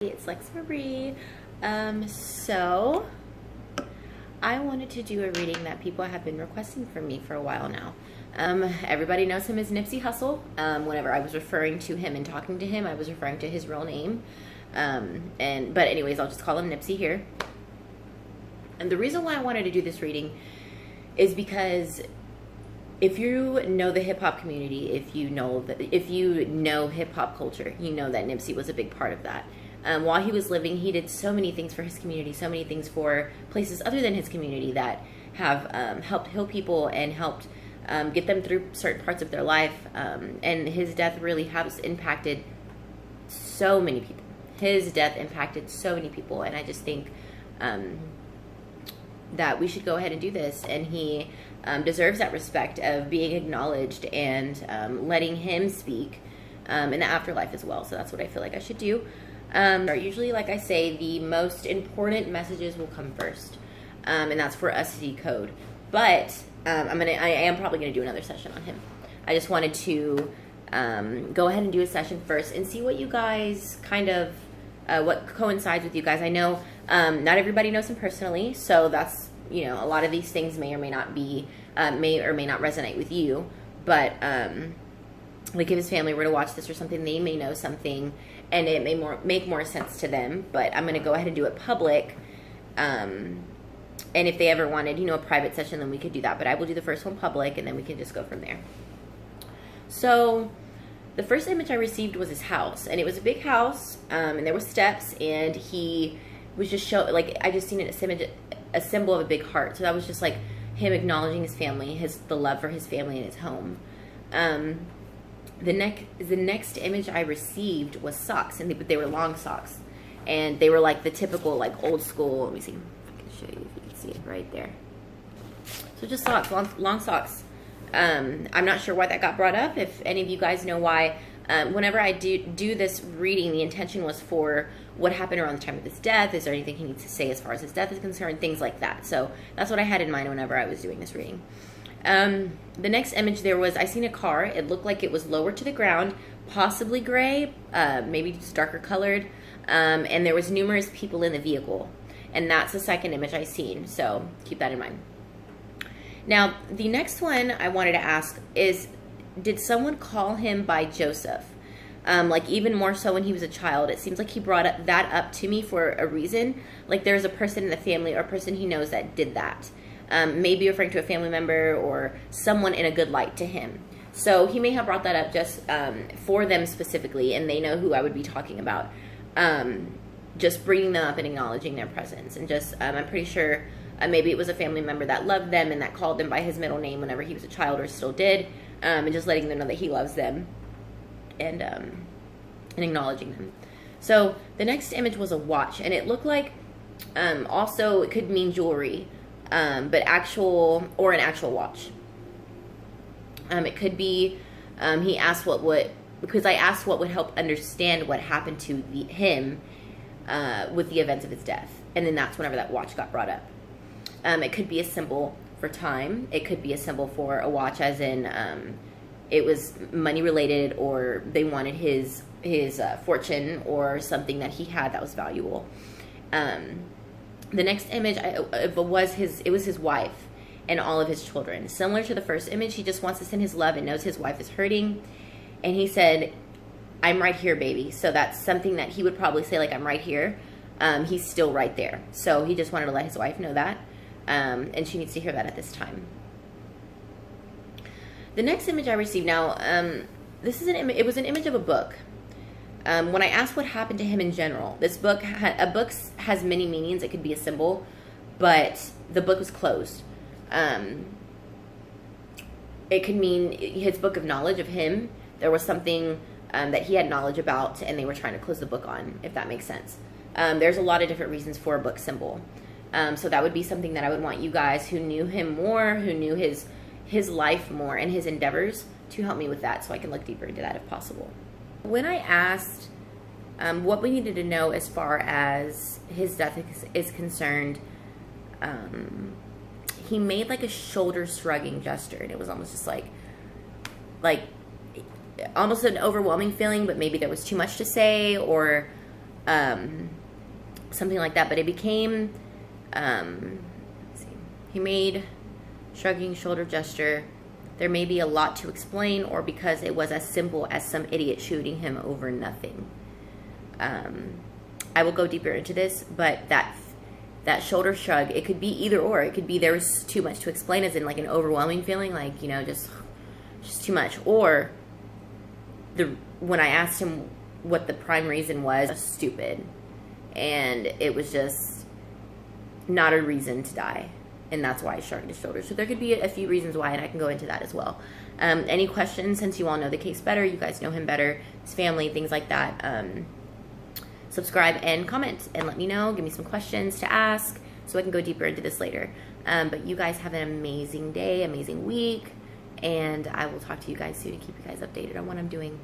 It's Lex Marie. So I wanted to do a reading that people have been requesting from me for a while now. Everybody knows him as Nipsey Hussle. Whenever I was referring to him and talking to him, I was referring to his real name. But anyways, I'll just call him Nipsey here. And the reason why I wanted to do this reading is because if you know the hip hop community, if you know hip hop culture, you know that Nipsey was a big part of that. While he was living, he did so many things for his community, so many things for places other than his community that have helped heal people and helped get them through certain parts of their life. And his death really has impacted so many people. His death impacted so many people, and I just think that we should go ahead and do this. And he deserves that respect of being acknowledged and letting him speak in the afterlife as well. So that's what I feel like I should do. Usually, like I say, the most important messages will come first, and that's for us to decode. But I am probably gonna do another session on him. I just wanted to go ahead and do a session first and see what you guys kind of what coincides with you guys. I know not everybody knows him personally, so that's, you know, a lot of these things may or may not be may or may not resonate with you. But like if his family were to watch this or something, they may know something and it may make more sense to them. But I'm going to go ahead and do it public. And if they ever wanted, you know, a private session, then we could do that. But I will do the first one public, and then we can just go from there. So the first image I received was his house, and it was a big house, and there were steps, and he was just I just seen a symbol of a big heart. So that was just like him acknowledging his family, the love for his family and his home. The next image I received was socks, and they were long socks, and they were like the typical like old school. Let me see if I can show you, if you can see it right there. So just socks, long socks. I'm not sure why that got brought up. If any of you guys know why, whenever I do this reading, the intention was for what happened around the time of his death. Is there anything he needs to say as far as his death is concerned? Things like that. So that's what I had in mind whenever I was doing this reading. The next image I seen a car. It looked like it was lower to the ground, possibly gray, maybe just darker colored. And there was numerous people in the vehicle. And that's the second image I seen. So keep that in mind. Now, the next one I wanted to ask is, did someone call him by Joseph? Like even more so when he was a child. It seems like he brought that up to me for a reason. Like there's a person in the family or a person he knows that did that. Maybe referring to a family member or someone in a good light to him. So he may have brought that up just for them specifically, and they know who I would be talking about. Just bringing them up and acknowledging their presence. And just, I'm pretty sure maybe it was a family member that loved them and that called them by his middle name whenever he was a child, or still did, and just letting them know that he loves them and acknowledging them. So the next image was a watch, and it looked like also it could mean jewelry. But an actual watch. It could be, he asked because I asked what would help understand what happened to him with the events of his death. And then that's whenever that watch got brought up. It could be a symbol for time. It could be a symbol for a watch as in it was money related, or they wanted his fortune or something that he had that was valuable. The next image it was his wife and all of his children. Similar to the first image, he just wants to send his love and knows his wife is hurting. And he said, "I'm right here, baby." So that's something that he would probably say, like, "I'm right here." He's still right there. So he just wanted to let his wife know that. And she needs to hear that at this time. The next image I received now, this is it was an image of a book. When I asked what happened to him in general, a book has many meanings. It could be a symbol, but the book was closed. It could mean his book of knowledge of him. There was something that he had knowledge about, and they were trying to close the book on, if that makes sense. There's a lot of different reasons for a book symbol. So that would be something that I would want you guys who knew him more, who knew his life more and his endeavors, to help me with that so I can look deeper into that if possible. When I asked what we needed to know as far as his death is concerned, he made like a shoulder shrugging gesture, and it was almost just like almost an overwhelming feeling, but maybe there was too much to say, or something like that. But it became, let's see, he made shrugging shoulder gesture. There may be a lot to explain, or because it was as simple as some idiot shooting him over nothing. I will go deeper into this, but that shoulder shrug, it could be either or. It could be there was too much to explain, as in like an overwhelming feeling, like, you know, just too much. Or when I asked him what the prime reason was, stupid. And it was just not a reason to die. And that's why he shrugged his shoulders. So there could be a few reasons why, and I can go into that as well. Any questions, since you all know the case better, you guys know him better, his family, things like that, subscribe and comment and let me know. Give me some questions to ask so I can go deeper into this later. But you guys have an amazing day, amazing week, and I will talk to you guys soon and keep you guys updated on what I'm doing.